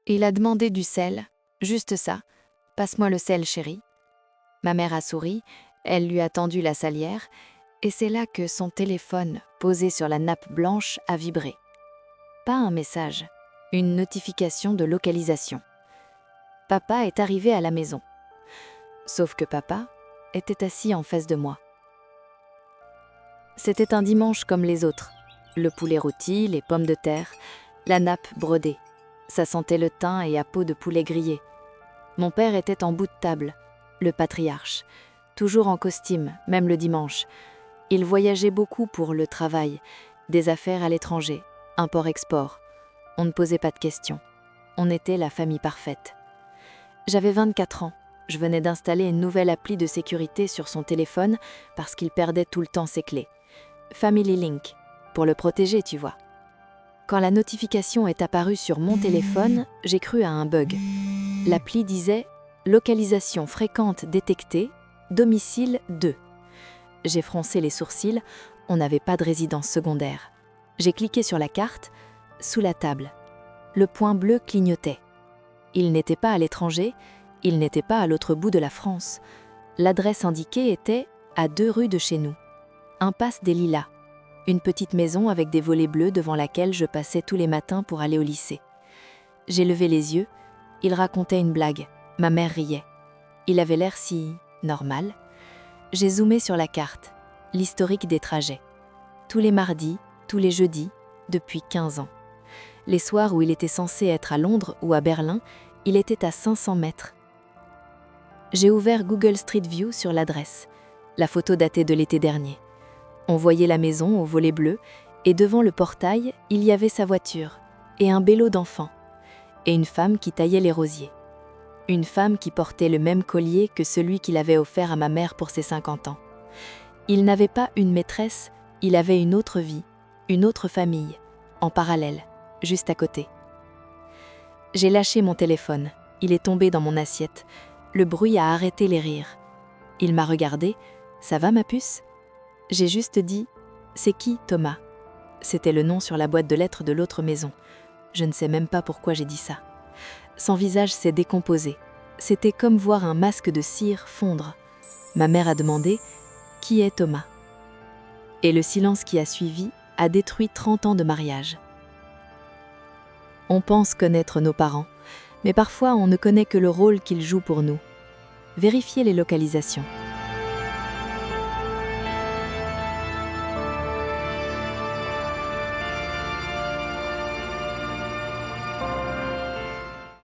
Il a demandé du sel, juste ça. Passe-moi le sel, chérie. Ma mère a souri, elle lui a tendu la salière, et c'est là que son téléphone, posé sur la nappe blanche, a vibré. Pas un message, une notification de localisation. Papa est arrivé à la maison. Sauf que papa était assis en face de moi. C'était un dimanche comme les autres. Le poulet rôti, les pommes de terre, la nappe brodée. Ça sentait le thym et à peau de poulet grillé. Mon père était en bout de table, le patriarche, toujours en costume, même le dimanche. Il voyageait beaucoup pour le travail, des affaires à l'étranger, import-export. On ne posait pas de questions. On était la famille parfaite. J'avais 24 ans. Je venais d'installer une nouvelle appli de sécurité sur son téléphone parce qu'il perdait tout le temps ses clés. Family Link, pour le protéger, tu vois. Quand la notification est apparue sur mon téléphone, j'ai cru à un bug. L'appli disait « Localisation fréquente détectée, domicile 2 ». J'ai froncé les sourcils, on n'avait pas de résidence secondaire. J'ai cliqué sur la carte, sous la table. Le point bleu clignotait. Il n'était pas à l'étranger, il n'était pas à l'autre bout de la France. L'adresse indiquée était à 2 rues de chez nous. Impasse des Lilas. Une petite maison avec des volets bleus devant laquelle je passais tous les matins pour aller au lycée. J'ai levé les yeux, il racontait une blague. Ma mère riait. Il avait l'air si normal. J'ai zoomé sur la carte, l'historique des trajets. Tous les mardis, tous les jeudis, depuis 15 ans. Les soirs où il était censé être à Londres ou à Berlin, il était à 500 mètres. J'ai ouvert Google Street View sur l'adresse. La photo datait de l'été dernier. On voyait la maison au volet bleu, et devant le portail, il y avait sa voiture, et un bélo d'enfant, et une femme qui taillait les rosiers. Une femme qui portait le même collier que celui qu'il avait offert à ma mère pour ses 50 ans. Il n'avait pas une maîtresse, il avait une autre vie, une autre famille, en parallèle, juste à côté. J'ai lâché mon téléphone, il est tombé dans mon assiette. Le bruit a arrêté les rires. Il m'a regardé, « Ça va ma puce ?» J'ai juste dit « C'est qui, Thomas ?» C'était le nom sur la boîte de lettres de l'autre maison. Je ne sais même pas pourquoi j'ai dit ça. Son visage s'est décomposé. C'était comme voir un masque de cire fondre. Ma mère a demandé « Qui est Thomas ?» Et le silence qui a suivi a détruit 30 ans de mariage. On pense connaître nos parents, mais parfois on ne connaît que le rôle qu'ils jouent pour nous. Vérifiez les localisations.